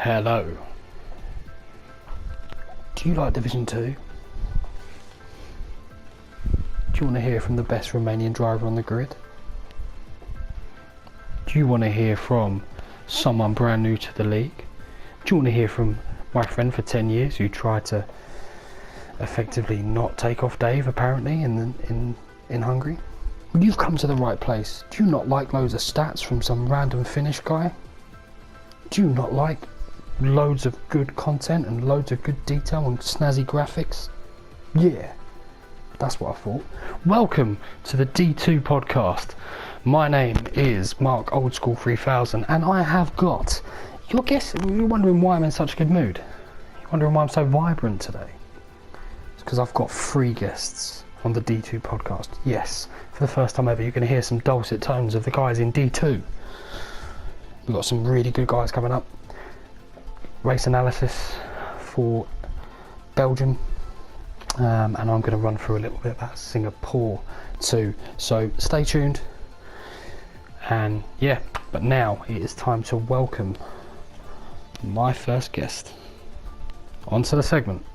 Hello. Do you like Division 2? Do you want to hear from the best Romanian driver on the grid? Do you want to hear from someone brand new to the league? Do you want to hear from my friend for 10 years who tried to effectively not take off Dave apparently in Hungary? Well, you've come to the right place. Do you not like loads of stats from some random Finnish guy? Do you not like loads of good content and loads of good detail and snazzy graphics? Yeah, that's what I thought. Welcome to the D2 podcast. My name is Mark Oldschool 3000 and I have got, you're wondering why I'm in such a good mood. You're wondering why I'm so vibrant today. It's because I've got 3 guests on the D2 podcast. Yes, for the first time ever you're going to hear some dulcet tones of the guys in D2. We've got some really good guys coming up. Race analysis for Belgium, and I'm going to run through a little bit about Singapore too. So stay tuned. And yeah, but now it is time to welcome my first guest onto the segment.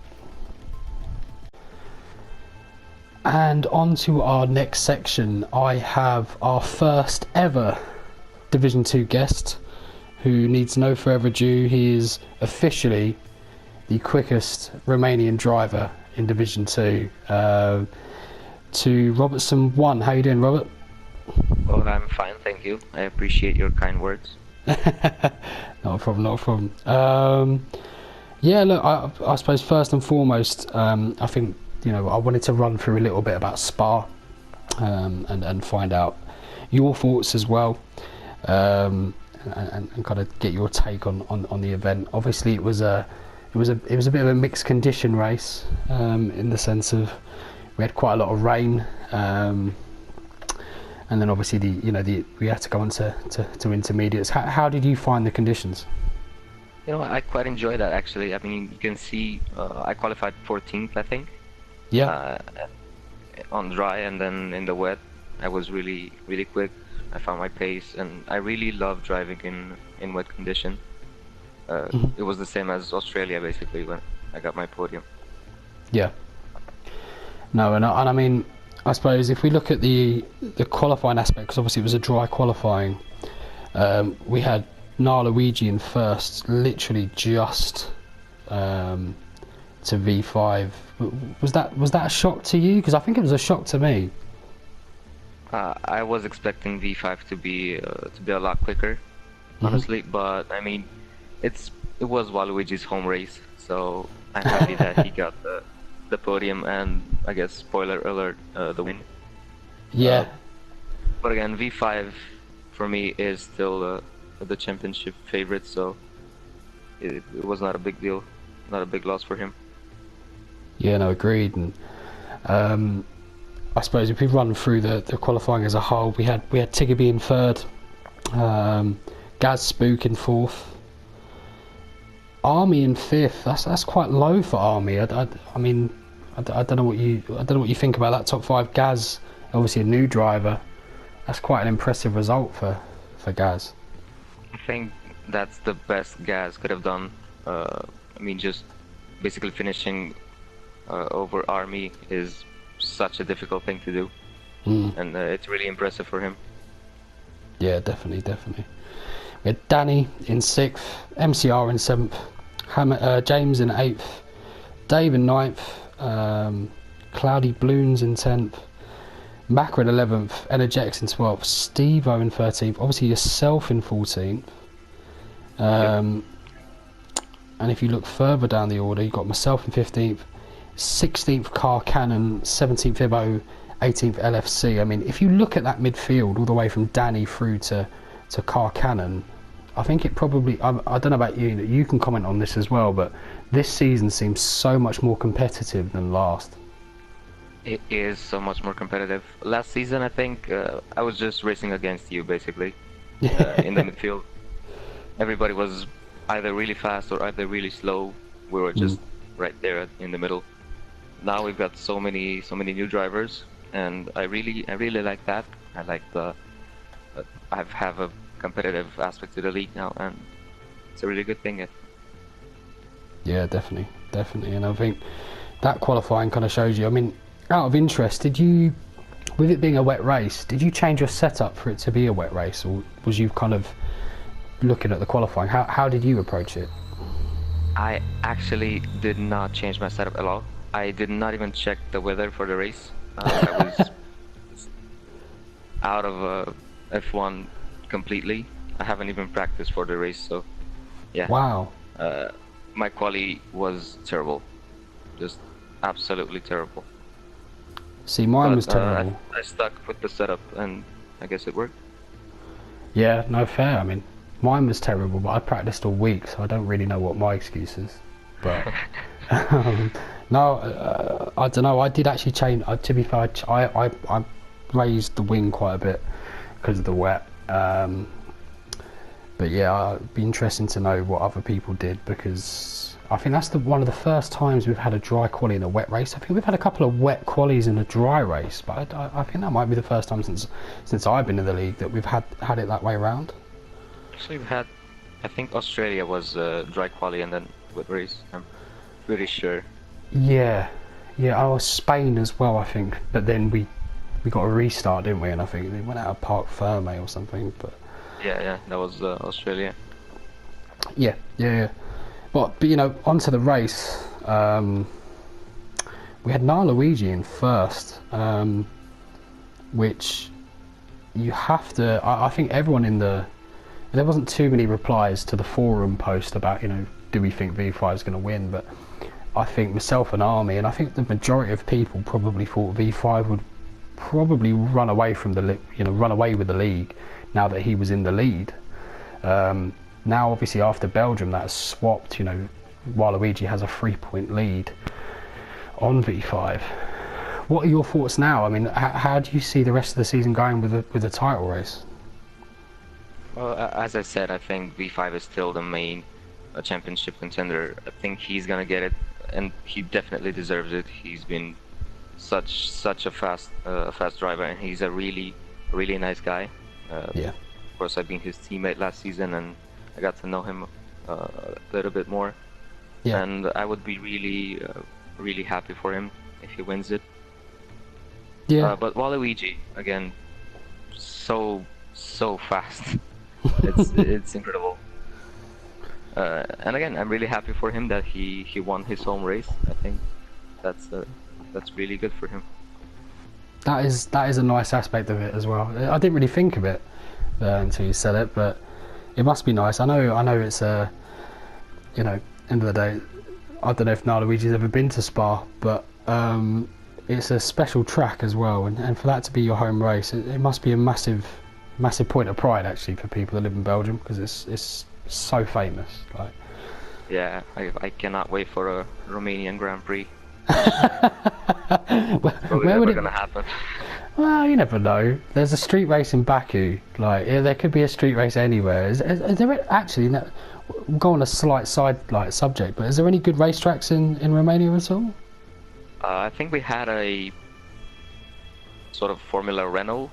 And on to our next section, I have our first ever Division 2 guest, who needs no further ado. He is officially the quickest Romanian driver in Division 2 to Robertson 1. How you doing, Robert? Well, I'm fine, thank you. I appreciate your kind words. Not a problem. Yeah, look, I suppose first and foremost, I think, I wanted to run through a little bit about Spa and find out your thoughts as well. And kind of get your take on the event. Obviously, it was a bit of a mixed condition race, in the sense of we had quite a lot of rain, and then obviously we had to go on to intermediates. How did you find the conditions? I quite enjoyed that actually. I mean, you can see I qualified 14th, I think. Yeah. On dry, and then in the wet, I was really quick. I found my pace, and I really love driving in wet condition. It was the same as Australia basically when I got my podium. Yeah. No, and I mean, I suppose if we look at the qualifying aspect, because obviously it was a dry qualifying, we had Luigi in first, literally just to V5. Was that a shock to you? Because I think it was a shock to me. I was expecting V5 to be a lot quicker, honestly, but I mean, it was Waluigi's home race, so I'm happy that he got the podium and, I guess, spoiler alert, the win. Yeah. But again, V5 for me is still the championship favorite, so it was not a big deal, not a big loss for him. Yeah, no, agreed. And I suppose if we run through the qualifying as a whole, we had Tiggerby in third, Gaz Spook in fourth, Army in fifth. That's quite low for Army. I mean, I don't know what you think about that top five. Gaz, obviously a new driver. That's quite an impressive result for Gaz. I think that's the best Gaz could have done. I mean, just basically finishing over Army is such a difficult thing to do, and it's really impressive for him. Yeah, definitely. We had Danny in 6th, MCR in 7th, James in 8th, Dave in 9th, Cloudy Bloons in 10th, Macra in 11th, Energetics in 12th, Steve-O in 13th, obviously yourself in 14th. And if you look further down the order, you've got myself in 15th, 16th Car Cannon, 17th Ibo, 18th LFC. I mean, if you look at that midfield all the way from Danny through to Car Cannon, I think it probably, I don't know about you, you can comment on this as well, but this season seems so much more competitive than last. It is so much more competitive. Last season, I think, I was just racing against you, basically, in the midfield. Everybody was either really fast or either really slow. We were just right there in the middle. Now we've got so many new drivers, and I really like that. I like I have a competitive aspect to the league now, and it's a really good thing. Yeah, definitely. And I think that qualifying kind of shows you. I mean, out of interest, did you, with it being a wet race, did you change your setup for it to be a wet race, or was you kind of looking at the qualifying? How did you approach it? I actually did not change my setup at all. I did not even check the weather for the race. I was out of F1 completely. I haven't even practiced for the race, so yeah. Wow. My quali was terrible, just absolutely terrible. See, mine But was terrible. I stuck with the setup, and I guess it worked. Yeah, no, fair. I mean, mine was terrible, but I practiced all week, so I don't really know what my excuse is. But no, I don't know. I did actually change. To be fair, I raised the wing quite a bit because of the wet. But yeah, it'd be interesting to know what other people did, because I think that's one of the first times we've had a dry quali in a wet race. I think we've had a couple of wet qualies in a dry race, but I think that might be the first time since I've been in the league that we've had it that way around. So we've had, I think Australia was dry quali and then wet race. I'm pretty sure. Yeah, Spain as well, I think. But then we got a restart, didn't we? And I think they went out of Parc Ferme or something. But yeah, that was Australia. Yeah. But you know, onto the race. We had Luigi in first, which you have to. I think everyone in there wasn't too many replies to the forum post about, you know, do we think V5 is going to win? But I think myself and Army, and I think the majority of people probably thought V5 would probably run away with the league now that he was in the lead. Now, obviously, after Belgium, that has swapped. You know, Waluigi has a 3-point lead on V5. What are your thoughts now? I mean, how do you see the rest of the season going with the title race? Well, as I said, I think V5 is still the main championship contender. I think he's gonna get it, and he definitely deserves it. He's been such a fast driver, and he's a really nice guy. Yeah. Of course, I've been his teammate last season, and I got to know him a little bit more. Yeah. And I would be really happy for him if he wins it. Yeah. But Waluigi, again, so fast. It's incredible. And again, I'm really happy for him that he won his home race. I think that's really good for him. That is a nice aspect of it as well. I didn't really think of it until you said it, but it must be nice. I know it's you know, end of the day, I don't know if Luigi's ever been to Spa, but it's a special track as well, and for that to be your home race, it must be a massive point of pride actually for people that live in Belgium, because it's so famous. Like, yeah, I cannot wait for a Romanian Grand Prix. Where would it gonna happen? Well, you never know. There's a street race in Baku. Like, there could be a street race anywhere. Is there actually? We'll go on a slight side subject, but is there any good racetracks in Romania at all? I think we had a sort of Formula Renault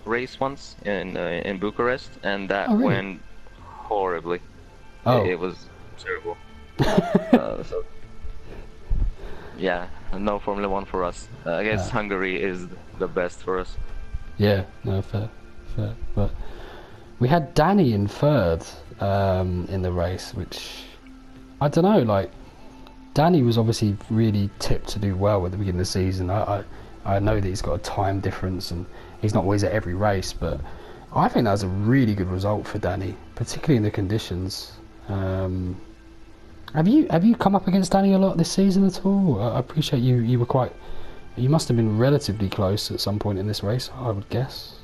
race once in Bucharest, and that went horribly. It was terrible. So yeah, no Formula One for us. I guess Hungary is the best for us. Yeah, no, fair. But we had Danny in third in the race, which I don't know. Like, Danny was obviously really tipped to do well at the beginning of the season. I know that he's got a time difference and he's not always at every race, but I think that was a really good result for Danny, particularly in the conditions. Have you come up against Danny a lot this season at all? I appreciate you were you must have been relatively close at some point in this race, I would guess.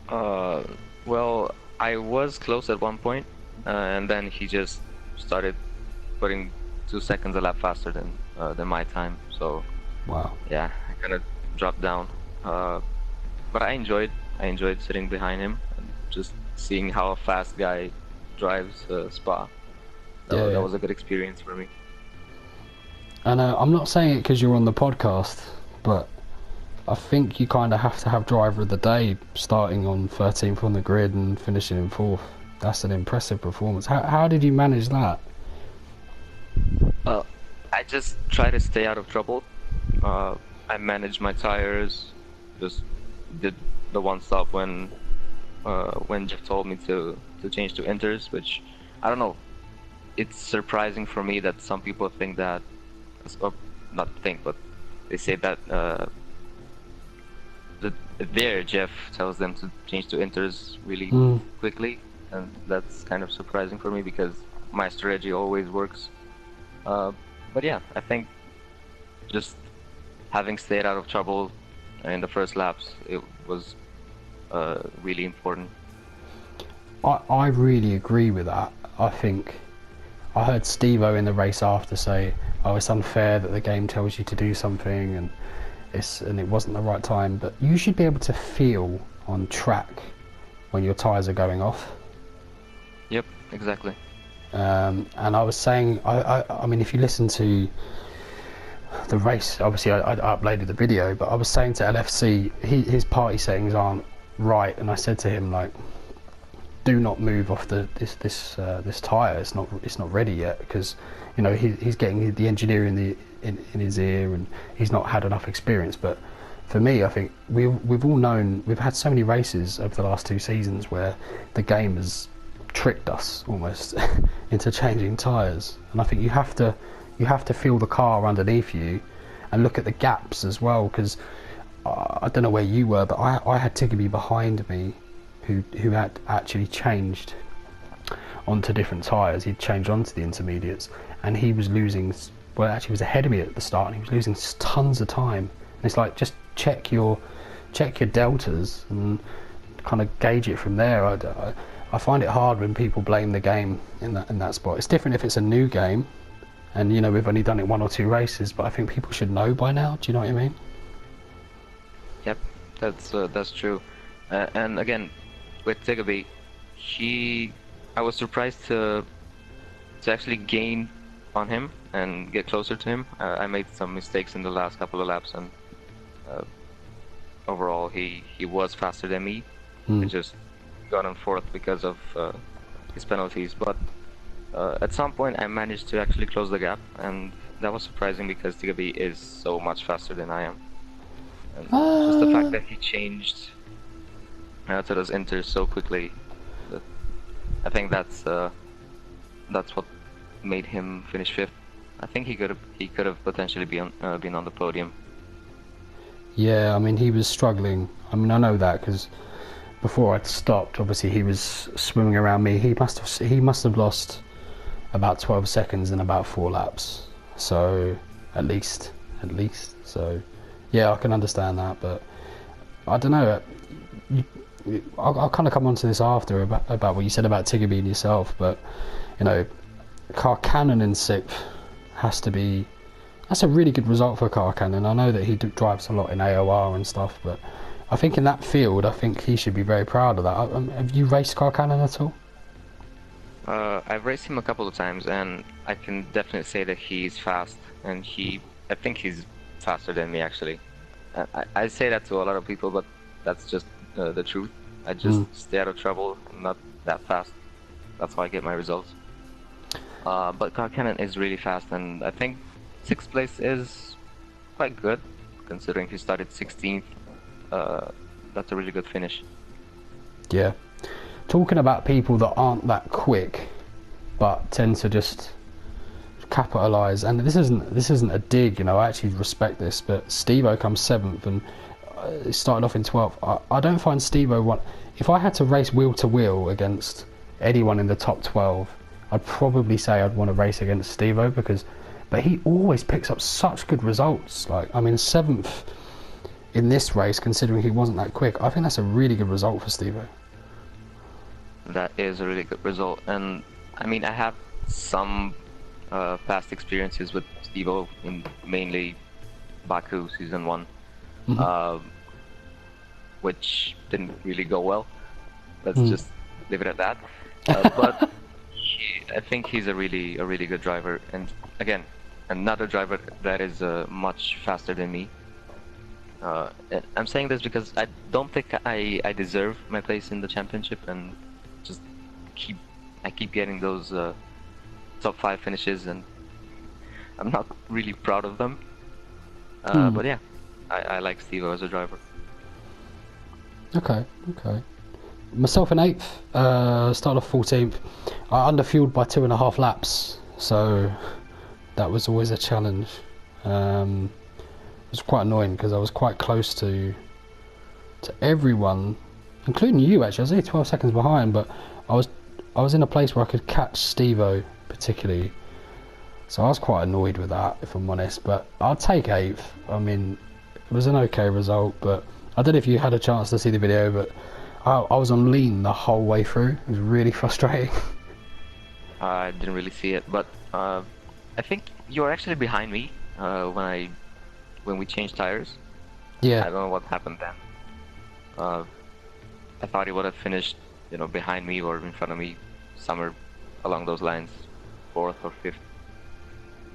Well, I was close at one point, and then he just started putting 2 seconds a lap faster than my time. So wow. Yeah, I kind of dropped down. But I enjoyed sitting behind him and just seeing how a fast guy drives Spa. That was a good experience for me. And I'm not saying it because you're on the podcast, but I think you kind of have to have driver of the day, starting on 13th on the grid and finishing in 4th. That's an impressive performance. How did you manage that? Uh, I just try to stay out of trouble. Uh, I manage my tires. Just did the one stop when Jeff told me to change to inters, which I don't know. It's surprising for me that some people think that, or not think, but they say that their Jeff tells them to change to inters really Mm. quickly, and that's kind of surprising for me because my strategy always works. But yeah, I think just having stayed out of trouble in the first laps, it was really important. I really agree with that. I think I heard Steve-O in the race after say, "Oh, it's unfair that the game tells you to do something, and it wasn't the right time." But you should be able to feel on track when your tyres are going off. Yep, exactly. And I was saying, I mean, if you listen to the race, obviously I uploaded the video, but I was saying to LFC, his party settings aren't right, and I said to him, like, do not move off this tyre. It's not ready yet, because you know he's getting the engineer in his ear, and he's not had enough experience. But for me, I think we've all known, we've had so many races over the last 2 seasons where the game has tricked us almost into changing tyres, and I think you have to feel the car underneath you and look at the gaps as well, because I don't know where you were, but I had Tiggerby behind me who had actually changed onto different tyres. He'd changed onto the intermediates, and he was losing, well, actually he was ahead of me at the start, and he was losing tons of time. And it's like, just check your deltas and kind of gauge it from there. I find it hard when people blame the game in that spot. It's different if it's a new game, and you know we've only done it 1 or 2 races, but I think people should know by now. Do you know what I mean? Yep, that's true. And again, with Tiggerby, I was surprised to actually gain on him and get closer to him. I made some mistakes in the last couple of laps, and overall he was faster than me. I just got on fourth because of his penalties, but at some point I managed to actually close the gap, and that was surprising because Tiggerby is so much faster than I am. And just the fact that he changed to those inters so quickly, I think that's what made him finish 5th. I think he could have potentially been on the podium. Yeah, I mean he was struggling. I mean I know that because before I'd stopped, obviously he was swimming around me. He must have lost about 12 seconds in about 4 laps. So at least. So yeah, I can understand that, but I don't know. I'll kind of come on to this after about what you said about Tiggerby and yourself, but you know, Car Cannon in 6th has to be. That's a really good result for Car Cannon. I know that he drives a lot in AOR and stuff, but I think in that field, I think he should be very proud of that. Have you raced Car Cannon at all? I've raced him a couple of times, and I can definitely say that he's fast, and I think he's faster than me actually. I say that to a lot of people, but that's just the truth. I just stay out of trouble. I'm not that fast. That's how I get my results. But Car Cannon is really fast, and I think 6th place is quite good, considering he started 16th. That's a really good finish. Yeah. Talking about people that aren't that quick, but tend to just capitalise, and this isn't a dig, you know, I actually respect this, but Steve-O comes 7th and started off in 12th. I don't find Steve-O if I had to race wheel to wheel against anyone in the top 12, I'd probably say I'd want to race against Steve-O, but he always picks up such good results. Like, I mean, 7th in this race, considering he wasn't that quick, I think that's a really good result for Steve-O. That is a really good result, and I mean I have some past experiences with Steve-O in mainly Baku season 1, which didn't really go well. Let's just leave it at that. But I think he's a really good driver, and again, another driver that is much faster than me. And I'm saying this because I don't think I deserve my place in the championship, and I keep getting those top 5 finishes, and I'm not really proud of them. But yeah, I like Steve as a driver. Okay. Myself in 8th, started off 14th. I underfueled by 2.5 laps, so that was always a challenge. It was quite annoying because I was quite close to everyone, including you actually. I was only 12 seconds behind, but I was in a place where I could catch Steve-O particularly. So I was quite annoyed with that, if I'm honest, but I'll take 8th. I mean, it was an okay result, but I don't know if you had a chance to see the video, but I was on lean the whole way through. It was really frustrating. I didn't really see it, but I think you were actually behind me when we changed tires. Yeah. I don't know what happened then. I thought he would have finished, behind me or in front of me, somewhere along those lines, 4th or 5th.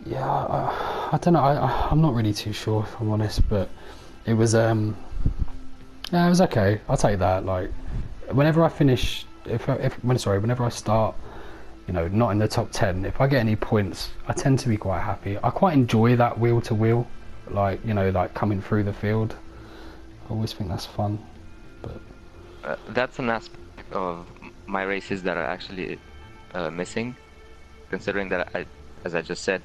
Yeah, I don't know. I'm not really too sure, if I'm honest, but it was yeah, it was okay. I'll take that. Like, whenever I finish, whenever I start, not in the top 10, if I get any points, I tend to be quite happy. I quite enjoy that wheel to wheel, like coming through the field. I always think that's fun. But that's an aspect of my races that are actually missing, considering that as I just said,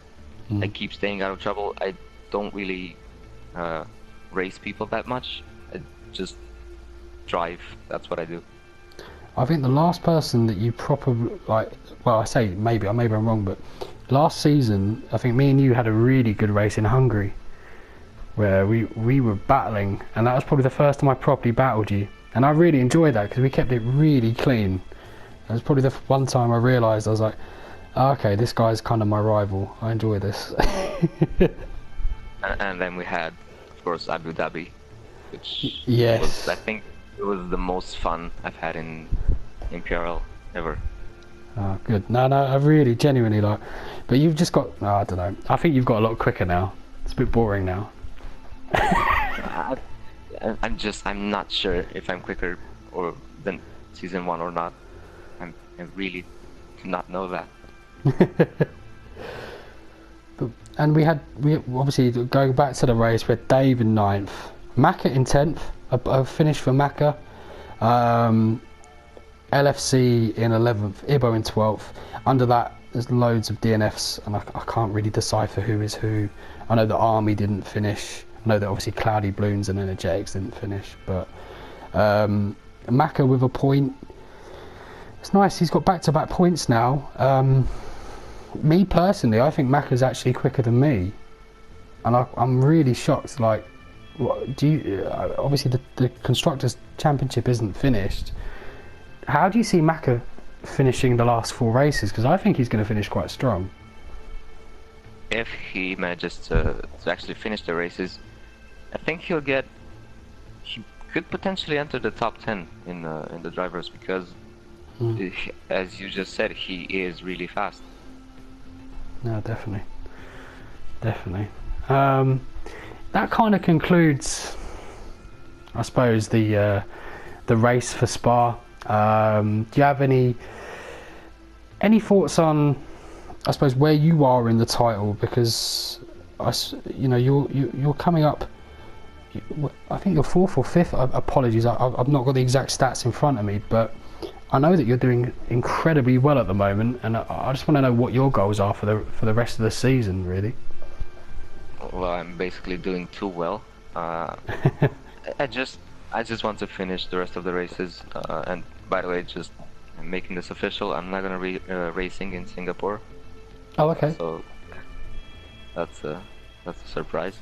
I keep staying out of trouble. I don't really race people that much. I just drive. That's what I do. I think the last person that you probably I say maybe I'm wrong, but last season I think me and you had a really good race in Hungary, where we were battling, and that was probably the first time I properly battled you, and I really enjoyed that because we kept it really clean. It was probably the one time I realised I was like, oh, okay, this guy's kind of my rival. I enjoy this. And then we had, of course, Abu Dhabi, which yes, I think it was the most fun I've had in Imperial ever. Oh, good. No, I really genuinely like. But you've just got. Oh, I don't know. I think you've got a lot quicker now. It's a bit boring now. I'm not sure if I'm quicker than season 1 or not. I really do not know that. And we obviously, going back to the race, we had Dave in 9th, Macca in 10th, a finish for Macca, LFC in 11th, Ibo in 12th. Under that there's loads of DNFs, and I can't really decipher who is who. I know that Army didn't finish, I know that obviously Cloudy Balloons and Energetics didn't finish, but Macca with a point. It's nice, he's got back-to-back points now. Me personally, I think Macca's actually quicker than me, and I'm really shocked. Like, do you? Obviously, the Constructors' Championship isn't finished. How do you see Macca finishing the last 4 races? Because I think he's going to finish quite strong. If he manages to actually finish the races, I think he could potentially enter the top 10 in the drivers, because as you just said, he is really fast. No, definitely. That kind of concludes, I suppose, the race for Spa. Do you have any thoughts on, I suppose, where you are in the title? Because you're coming up. I think you're 4th or 5th. Apologies, I've not got the exact stats in front of me, but I know that you're doing incredibly well at the moment, and I just want to know what your goals are for the rest of the season, really. Well, I'm basically doing too well. I just want to finish the rest of the races. And by the way, just making this official, I'm not gonna be racing in Singapore. Oh, okay. So that's a surprise.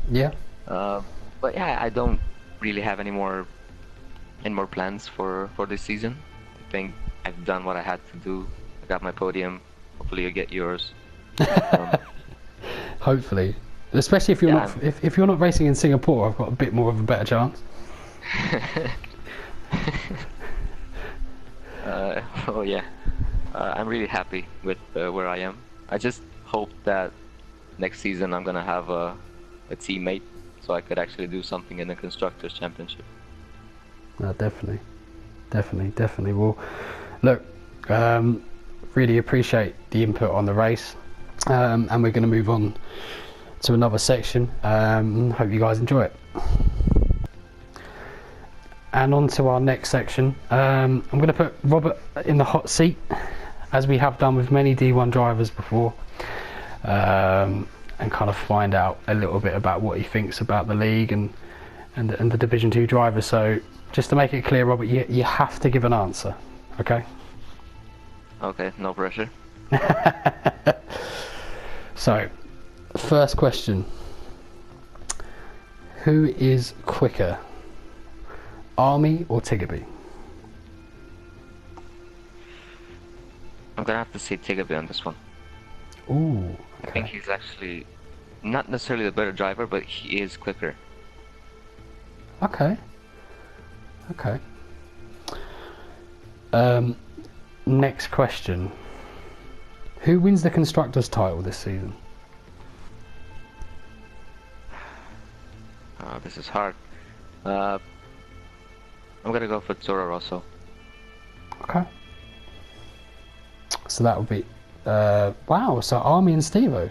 Yeah. But yeah, I don't really have any more plans for this season. I think I've done what I had to do. I got my podium. Hopefully you get yours. Hopefully, especially if you're if you're not racing in Singapore, I've got a bit more of a better chance. Oh yeah, I'm really happy with where I am. I just hope that next season I'm gonna have a teammate, so I could actually do something in the Constructors' Championship. No, definitely. Well, look, really appreciate the input on the race. and we're going to move on to another section. Hope you guys enjoy it. And on to our next section. I'm going to put Robert in the hot seat, as we have done with many D1 drivers before, and kind of find out a little bit about what he thinks about the league and the Division 2 drivers. So just to make it clear, Robert, you have to give an answer, okay? Okay, no pressure. So, first question. Who is quicker, Army or Tiggerby? I'm gonna have to say Tiggerby on this one. Ooh, okay. I think he's actually not necessarily the better driver, but he is quicker. Okay. Okay. Next question. Who wins the Constructors' title this season? This is hard. I'm gonna go for Toro Rosso. Okay. So that would be... wow, so Army and Steve-O.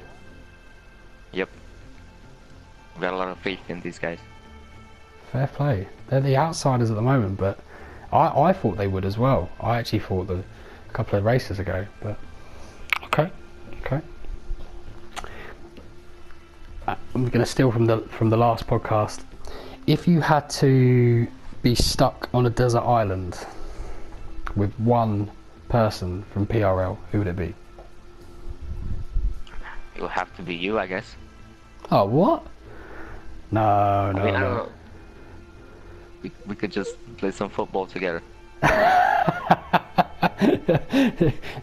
Yep. I've got a lot of faith in these guys. Fair play. They're the outsiders at the moment, but I thought they would as well. I actually thought that a couple of races ago, but... Okay. I'm going to steal from the last podcast. If you had to be stuck on a desert island with one person from PRL, who would it be? It will have to be you, I guess. Oh, what? No. I don't know. We could just play some football together.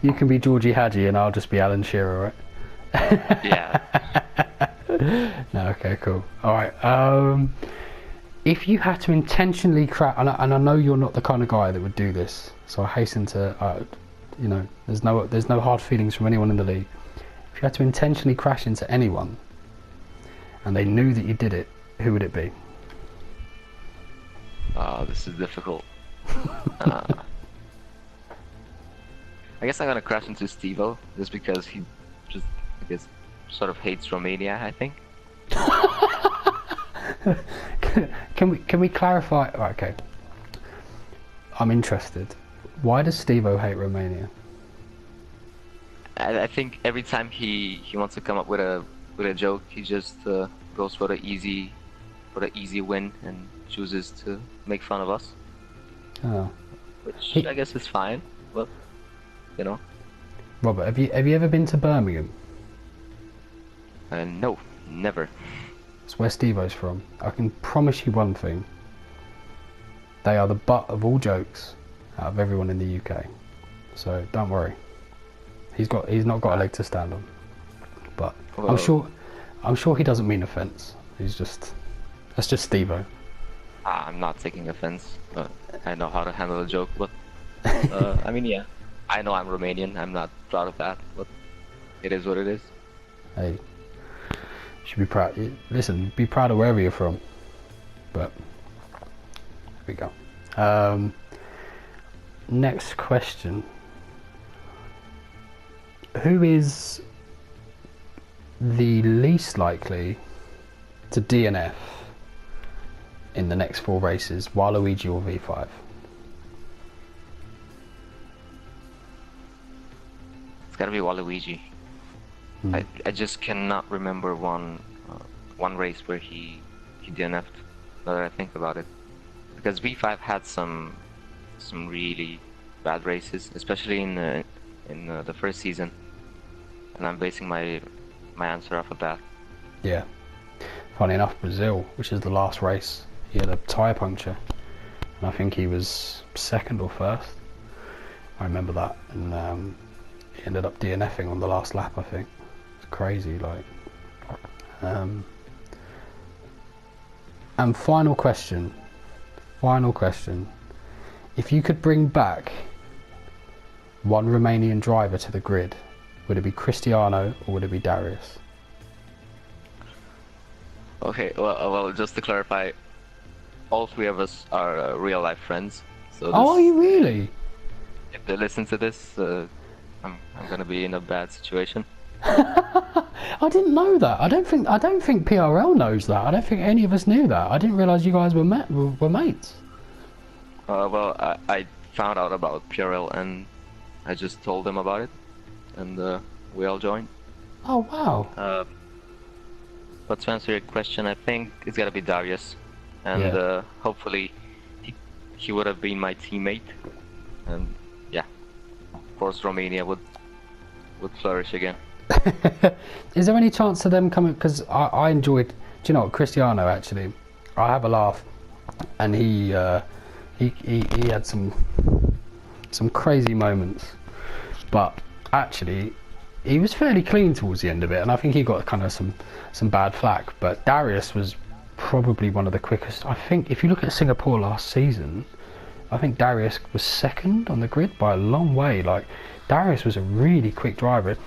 You can be Georgie Hadji and I'll just be Alan Shearer, right? Yeah. No, okay, cool. Alright, if you had to intentionally crash, and I know you're not the kind of guy that would do this, so I hasten to, there's no hard feelings from anyone in the league. If you had to intentionally crash into anyone, and they knew that you did it, who would it be? Oh, this is difficult. I guess I'm gonna crash into Steve-O, just because he just, I guess, sort of hates Romania, I think. Can we clarify? Right, okay. I'm interested. Why does Steve-O hate Romania? I think every time he wants to come up with a joke, he just goes for the easy win and chooses to make fun of us. Oh. Which I guess is fine, but you know. Robert, have you ever been to Birmingham? No, never. That's where Steve-O's from. I can promise you one thing. They are the butt of all jokes out of everyone in the UK. So don't worry. He's not got a leg to stand on. But well, I'm sure he doesn't mean offence. That's just Steve-O. I'm not taking offence. I know how to handle a joke, but I mean, yeah. I know I'm Romanian. I'm not proud of that, but it is what it is. Hey, you should be proud. Listen, be proud of wherever you're from. But there we go. Next question. Who is the least likely to DNF in the next 4 races, Waluigi or V5? It's gotta be Waluigi. I just cannot remember one race where he DNF'd, now that I think about it. Because V5 had some really bad races, especially in the first season. And I'm basing my answer off of that. Yeah. Funny enough, Brazil, which is the last race, he had a tyre puncture. And I think he was 2nd or 1st. I remember that. And he ended up DNFing on the last lap, I think. It's crazy, like. And final question. If you could bring back one Romanian driver to the grid, would it be Cristiano or would it be Darius? Okay, well, just to clarify, all 3 of us are real life friends. So are you really? If they listen to this, I'm gonna be in a bad situation. I didn't know that. I don't think PRL knows that. I don't think any of us knew that. I didn't realise you guys were mates. Well, I found out about PRL and I just told them about it, and we all joined. Oh wow. But to answer your question, I think it's gotta be Darius, and hopefully he would have been my teammate, and yeah, of course Romania would flourish again. Is there any chance of them coming? Because I enjoyed. Do you know what, Cristiano? Actually, I have a laugh, and he had some crazy moments, but actually he was fairly clean towards the end of it, and I think he got kind of some bad flack. But Darius was probably one of the quickest. I think if you look at Singapore last season, I think Darius was second on the grid by a long way. Like, Darius was a really quick driver.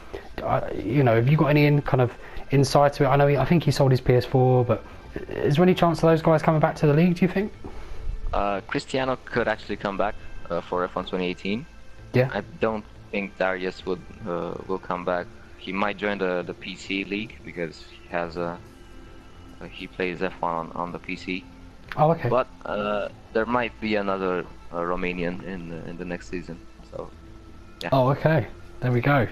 You know, have you got any kind of insight to it? I think he sold his PS4, but is there any chance of those guys coming back to the league, do you think? Cristiano could actually come back for F1 2018. Yeah. I don't think Darius will come back. He might join the PC league because he plays F1 on the PC. Oh, okay. But there might be another Romanian in the next season. So yeah. Oh, okay. There we go.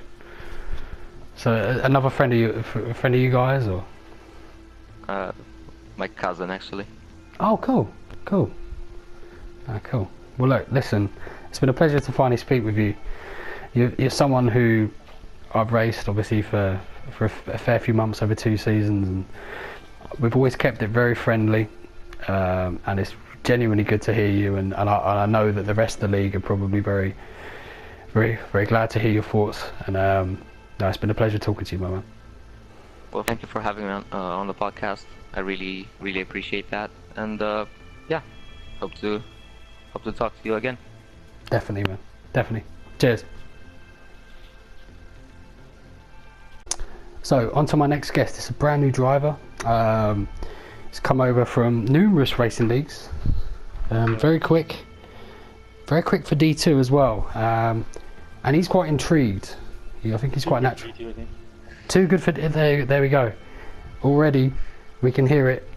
So another friend of you guys, or? My cousin, actually. Oh, cool. Cool. Cool. Well, look, listen. It's been a pleasure to finally speak with you. You're someone who I've raced, obviously, for a fair few months over 2 seasons, and we've always kept it very friendly. And it's genuinely good to hear you, and I know that the rest of the league are probably very, very, very glad to hear your thoughts. And no, it's been a pleasure talking to you, my man. Well, thank you for having me on the podcast. I really, really appreciate that, and yeah, hope to talk to you again. Definitely, man. Definitely. Cheers. So, on to my next guest. It's a brand new driver. He's come over from numerous racing leagues. Very quick for D2 as well. And he's quite intrigued. I think he's quite natural. Too good for there we go. Already, we can hear it.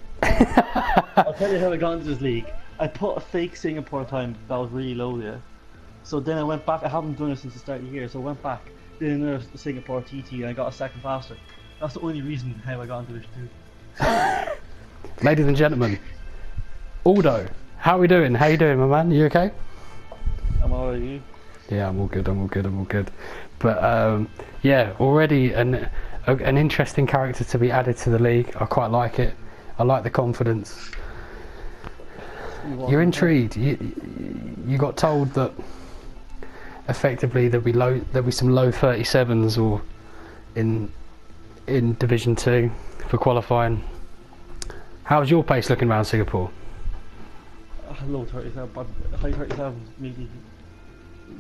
I'll tell you how I got into this league. I put a fake Singapore time that was really low, yeah. So then I went back. I haven't done it since the start of the year, so I went back, did another Singapore TT, and I got a second faster. That's the only reason how I got into this too. Ladies and gentlemen, Aldo, how are we doing? How you doing, my man? You okay? I'm alright, you? Yeah, I'm all good. But yeah, already an interesting character to be added to the league. I quite like it. I like the confidence. You're intrigued. You got told that effectively there'll be some low 37s or in Division 2 for qualifying. How's your pace looking around Singapore? Low 37, but high 37, maybe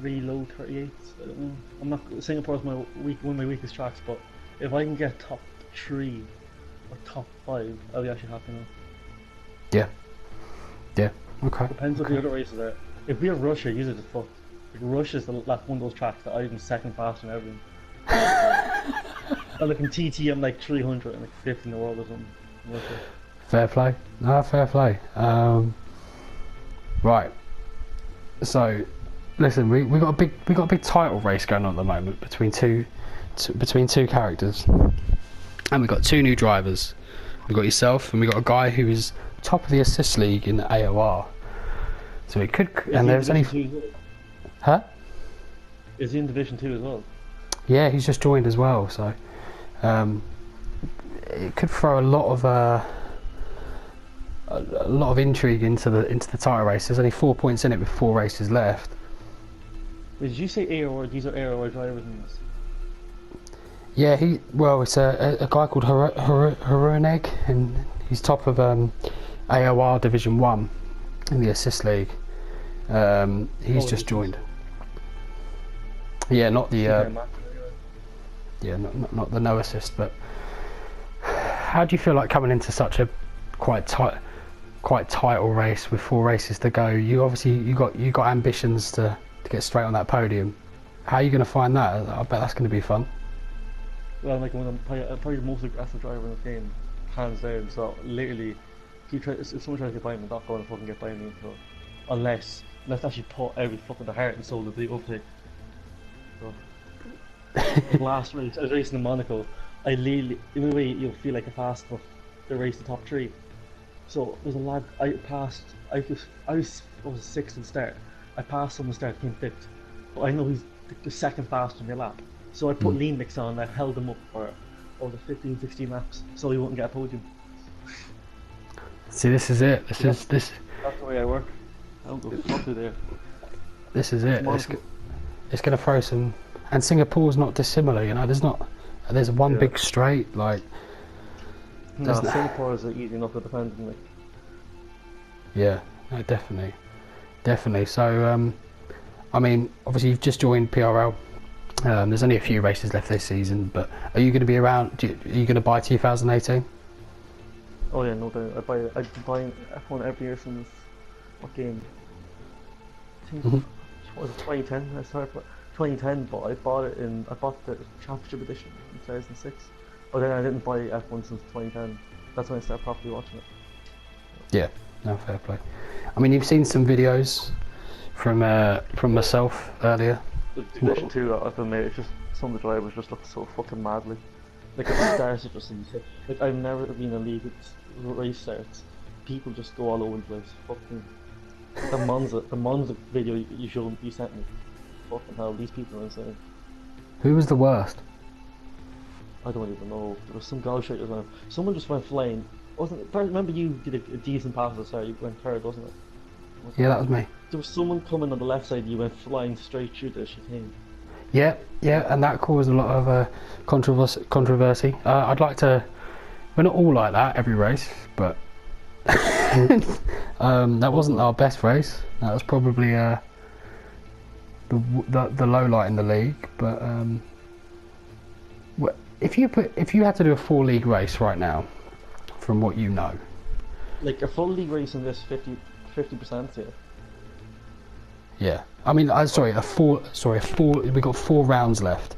really low 38s. I don't know. I'm not. Singapore's one of my weakest tracks, but if I can get top 3 or top 5, I'll be actually happy now. Yeah. Okay. Depends what the other races are. If we have Russia, use it as fuck. Like, Russia's one of those tracks that I'm second fast in everything. I look in TT, I'm like 300 and like 5th in the world or something. Russia. Fair play. No, fair play. Right. So, listen, we got a big title race going on at the moment between two characters, and we've got 2 new drivers. We've got yourself, and we've got a guy who is top of the assist league in the AOR. So it could, and there's only, huh? Is he in Division 2 as well? Yeah, he's just joined as well. So it could throw a lot of intrigue into the title race. There's only 4 points in it with 4 races left. Wait, did you say AOR? These are AOR drivers in this? Yeah, it's a guy called Haroneg, and he's top of AOR Division 1 in the assist league. He's just joined. Yeah, not the not the no assist, but how do you feel like coming into such a quite title race with 4 races to go? You obviously you got ambitions to get straight on that podium. How are you going to find that? I bet that's going to be fun. Well, like when I'm probably the most aggressive driver in the game, hands down. So literally, if someone tries to get by me, I'm not going to fucking get by me. So unless actually put every fucking the heart and soul of the uptake. So last race, I was racing in Monaco. I literally, in a way, you'll feel like a fast enough to race the top three. So there's a lad I passed. I was sixth in start. I passed someone start, came fifth. But I know he's the second fastest in your lap. So I put lean mix on. I held him up for over 15, 16 laps, so he wouldn't get a podium. See, this is it. This. That's the way I work. I don't go fuck you there. This is it. It's going to throw some. And Singapore's not dissimilar. You know, there's one big straight like. No, Singapore is easy enough to defend, isn't it? Yeah, no, definitely. So, I mean, obviously you've just joined PRL. There's only a few races left this season, but are you going to be around? Are you going to buy 2018? Oh yeah, no doubt. I've been buying F1 every year since what game? I think what was it, 2010? I started 2010, but I bought the Championship Edition in 2006. But then I didn't buy F1 since 2010. That's when I started properly watching it. Yeah, no, fair play. I mean, you've seen some videos from myself earlier. The Division 2, I've been made, it's just some of the drivers just look so fucking madly. Like at the start, it just seems like I've never been in a league with race starts. People just go all over the place. Fucking the Monza video you sent me. Fucking hell, these people are insane. Who was the worst? I don't even know. There was some guy shit as well. Someone just went flying. Remember you did a decent pass at the start. You went third, wasn't it? Yeah, that was me. There was someone coming on the left side. You went flying straight through the chicane. Yeah, and that caused a lot of controversy. I'd like to. We're not all like that every race, but that wasn't our best race. That was probably the low light in the league. But if you had to do a 4-league race right now, from what you know, like a full league race in this 50% here. Yeah, I mean, we got 4 rounds left.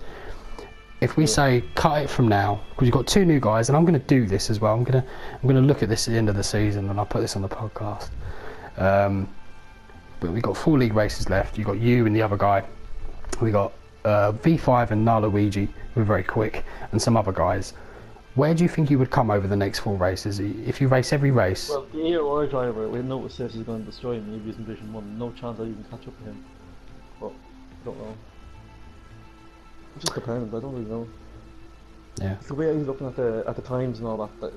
If we say cut it from now, because you've got 2 new guys, and I'm going to do this as well. I'm going to look at this at the end of the season, and I'll put this on the podcast. But we've got 4 league races left. You've got you and the other guy. We got V5 and Naluigi, who are very quick, and some other guys. Where do you think you would come over the next 4 races if you race every race? Well, the AOR driver, we know this is going to destroy me if he's in Division 1. No chance I even catch up to him. But, I don't know. It just depends, I don't really know. Yeah. It's the way I was looking at the times and all that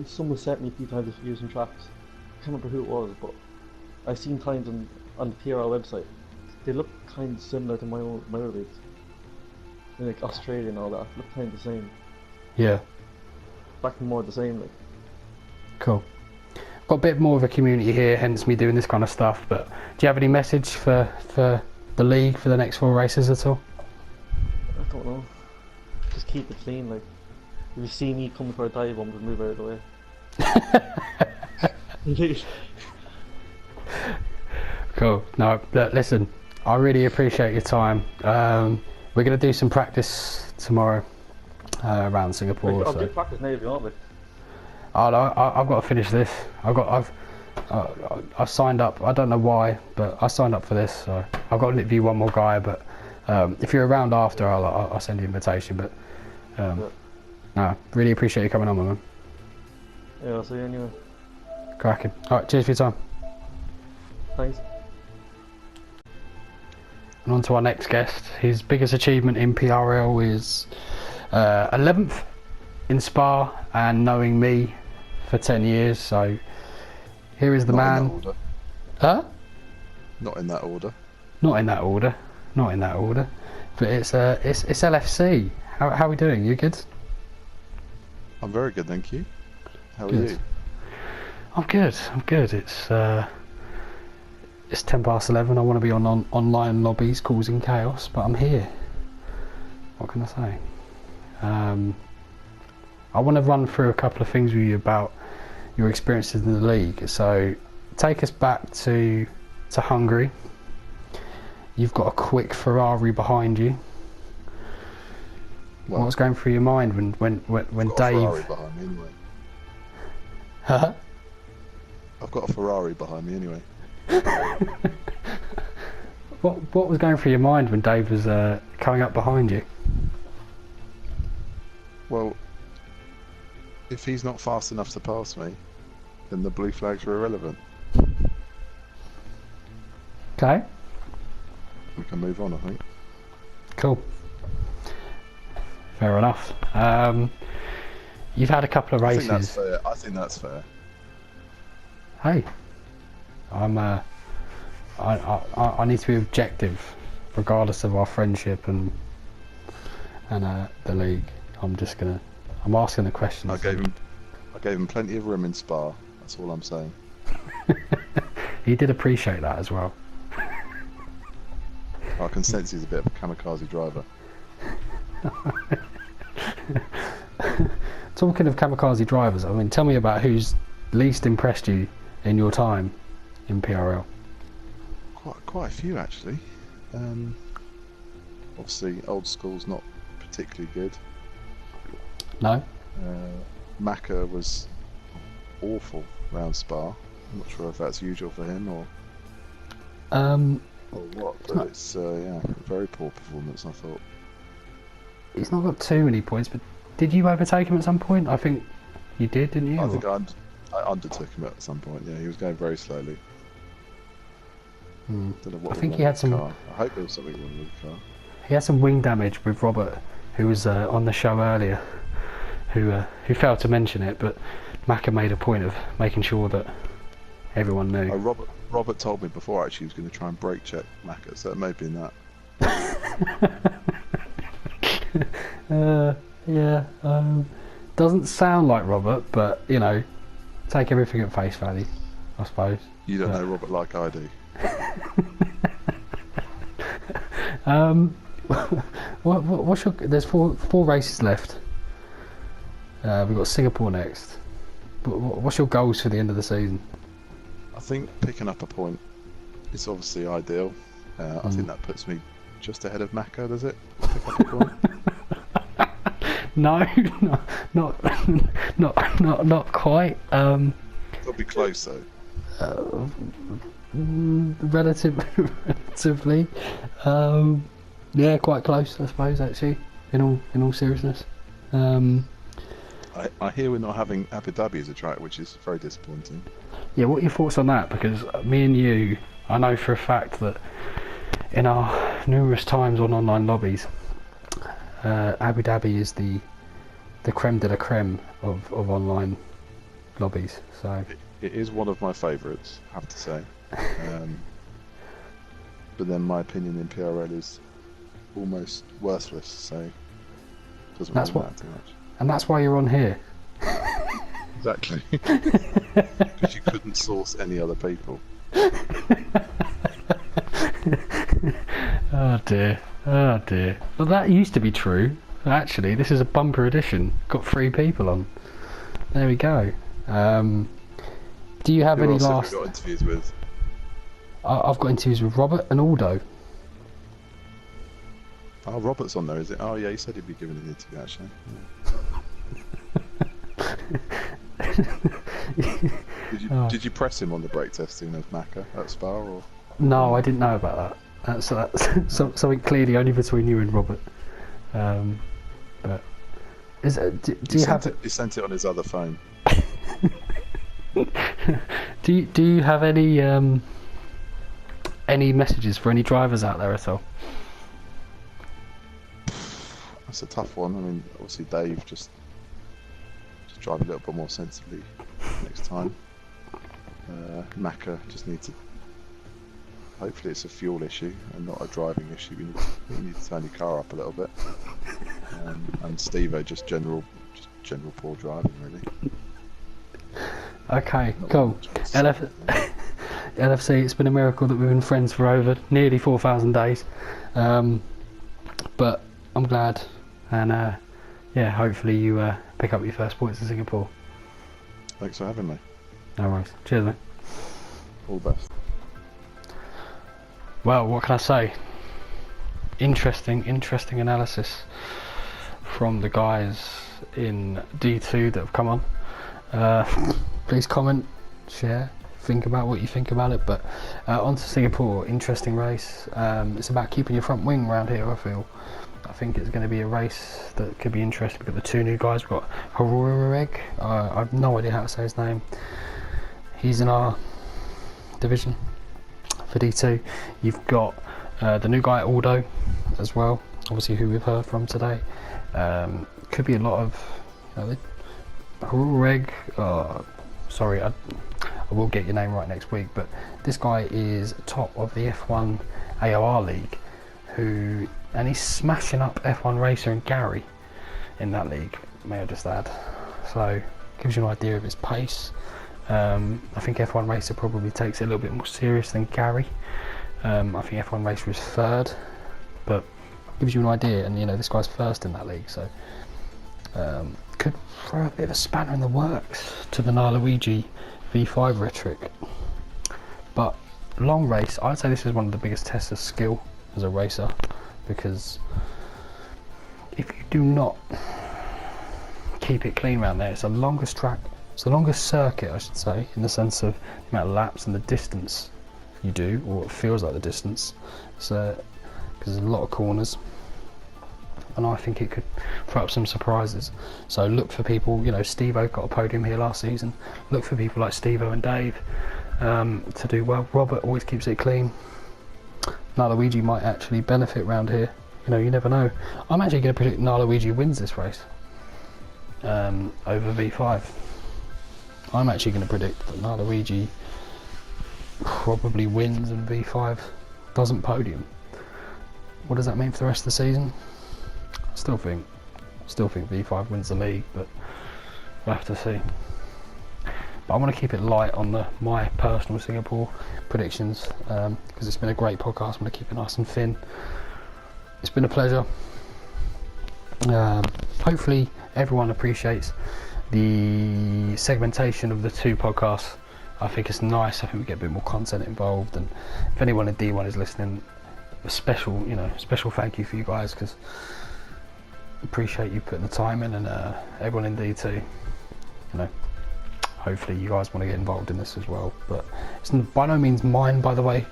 someone sent me a few times using tracks. I can't remember who it was, but I've seen times on the PRL website. They look kind of similar to my other leagues. Like Australia and all that, look kind of the same. Yeah. Back to more the same, like. Cool. Got a bit more of a community here, hence me doing this kind of stuff. But do you have any message for the league for the next 4 races at all? I don't know. Just keep it clean, like. If you see me coming for a dive, I'm gonna move out of the way. Cool. No, look, listen. I really appreciate your time. We're gonna do some practice tomorrow. Around Singapore. I'll do practice now if you want me. I've got to finish this. I've signed up. I don't know why, but I signed up for this. So I've got to interview one more guy. But if you're around after, I'll send you an invitation. But no, really appreciate you coming on, man. Yeah, I'll see you anyway. Cracking. All right, cheers for your time. Thanks. And on to our next guest. His biggest achievement in PRL is 11th in Spa, and knowing me for 10 years. So here is the man. In that order. Huh? Not in that order. Not in that order. Not in that order. But it's LFC. How are we doing? You good? I'm very good, thank you. How are Good. you? I'm good. It's 10 past 11. I want to be on online lobbies causing chaos, but I'm here. What can I say? I want to run through a couple of things with you about your experiences in the league. So take us back to Hungary. You've got a quick Ferrari behind you. What was going through your mind when I've got a Ferrari Dave? behind me anyway. Huh? I've got a Ferrari behind me anyway. What was going through your mind when Dave was coming up behind you? Well, if he's not fast enough to pass me, then the blue flags are irrelevant. Okay. We can move on, I think. Cool. Fair enough. You've had a couple of I races. think that's fair. I think that's fair. Hey, I need to be objective, regardless of our friendship and the league. I'm asking the questions. I gave him plenty of room in Spa. That's all I'm saying. He did appreciate that as well. I can sense he's a bit of a kamikaze driver. Talking of kamikaze drivers, I mean, tell me about who's least impressed you in your time in PRL. Quite a few actually. Obviously, old school's not particularly good. No? Maka was awful round Spa. I'm not sure if that's usual for him or what, but it's very poor performance, I thought. He's not got too many points, but did you overtake him at some point? I think you did, didn't you? I think I undertook him at some point. Yeah, he was going very slowly. Don't know what I was think wrong he had with the some. car. I hope there was something wrong with the car. He had some wing damage with Robert, who was on the show earlier, who failed to mention it, but Maka made a point of making sure that everyone knew. Robert told me before actually he was going to try and brake check Maka, so it may have been that. Doesn't sound like Robert, but you know, take everything at face value, I suppose. You don't know Robert like I do. What's your? There's four races left. We've got Singapore next. What's your goals for the end of the season? I think picking up a point is obviously ideal. I think that puts me just ahead of Maka, does it? Pick up a point. No, not quite. It'll be close though. Relatively, yeah, quite close, I suppose. Actually, in all seriousness, I hear we're not having Abu Dhabi as a track, which is very disappointing. yeah. What are your thoughts on that? Because me and you, I know for a fact that in our numerous times on online lobbies, Abu Dhabi is the creme de la creme of online lobbies. So It is one of my favourites, I have to say. But then my opinion in PRL is almost worthless, so it doesn't really matter too much. And that's why you're on here. Exactly. Because you couldn't source any other people. Oh dear. Well, that used to be true. Actually, this is a bumper edition. Got 3 people on. There we go. Do you have Who any else last? have you got interviews with? I've got interviews with Robert and Aldo. Oh, Robert's on there, is it? Oh yeah, he said he'd be giving an interview actually. Yeah. Did you press him on the brake testing of Maka at Spa or? No, I didn't know about that. That's something clearly only between you and Robert. But do you have it? He sent it on his other phone. Do you have any messages for any drivers out there at all? That's a tough one. I mean, obviously Dave just drive a little bit more sensibly next time. Maka just needs to. Hopefully it's a fuel issue and not a driving issue. You need to turn your car up a little bit. And Steve-O just general poor driving really. Okay, cool. LFC, it's been a miracle that we've been friends for over nearly 4,000 days. But I'm glad, and yeah, hopefully you pick up your first points in Singapore. Thanks for having me. No worries. Cheers, mate. All the best. Well, what can I say? Interesting analysis from the guys in D2 that have come on. Please comment, share, think about what you think about it. But on to Singapore, interesting race. It's about keeping your front wing around here, I feel. I think it's going to be a race that could be interesting. We've got the two new guys. We've got Harureg. I have no idea how to say his name. He's in our division for D2. You've got the new guy Aldo as well, obviously who we've heard from today. Could be a lot of Harureg. Sorry, I will get your name right next week, but this guy is top of the F1 AOR league, and he's smashing up F1 Racer and Gary in that league, may I just add. So gives you an idea of his pace. I think F1 Racer probably takes it a little bit more serious than Gary. I think F1 Racer is third, but gives you an idea. And this guy's first in that league, so could throw a bit of a spanner in the works to the Luigi V5 rhetoric. But long race, I'd say this is one of the biggest tests of skill as a racer, because if you do not keep it clean around there, it's the longest track, it's the longest circuit, I should say, in the sense of the amount of laps and the distance you do, or it feels like the distance. So because there's a lot of corners, and I think it could throw up some surprises. So look for people, Steve-O got a podium here last season. Look for people like Steve-O and Dave to do well. Robert always keeps it clean. Luigi might actually benefit round here. You never know. I'm actually going to predict Luigi wins this race over V5. I'm actually going to predict that Luigi probably wins and V5 doesn't podium. What does that mean for the rest of the season? I still think V5 wins the league, but we'll have to see. But I want to keep it light on my personal Singapore predictions, because it's been a great podcast. I'm going to keep it nice and thin. It's been a pleasure. Hopefully everyone appreciates the segmentation of the two podcasts. I think it's nice. I think we get a bit more content involved, and if anyone in D1 is listening, a special thank you for you guys, because appreciate you putting the time in, and everyone in D2, hopefully you guys want to get involved in this as well. But it's by no means mine, by the way.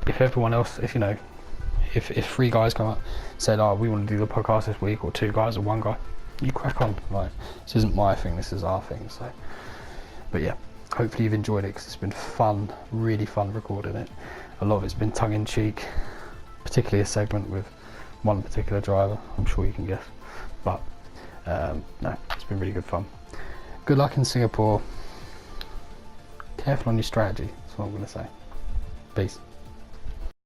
If everyone else, if three guys come up, said, we want to do the podcast this week, or two guys or one guy, you crack on. Like, this isn't my thing, this is our thing. So, but yeah, hopefully you've enjoyed it, because it's been fun, really fun recording it. A lot of it's been tongue-in-cheek, particularly a segment with one particular driver, I'm sure you can guess. But no, it's been really good fun. Good luck in Singapore. Careful on your strategy, that's what I'm going to say. Peace.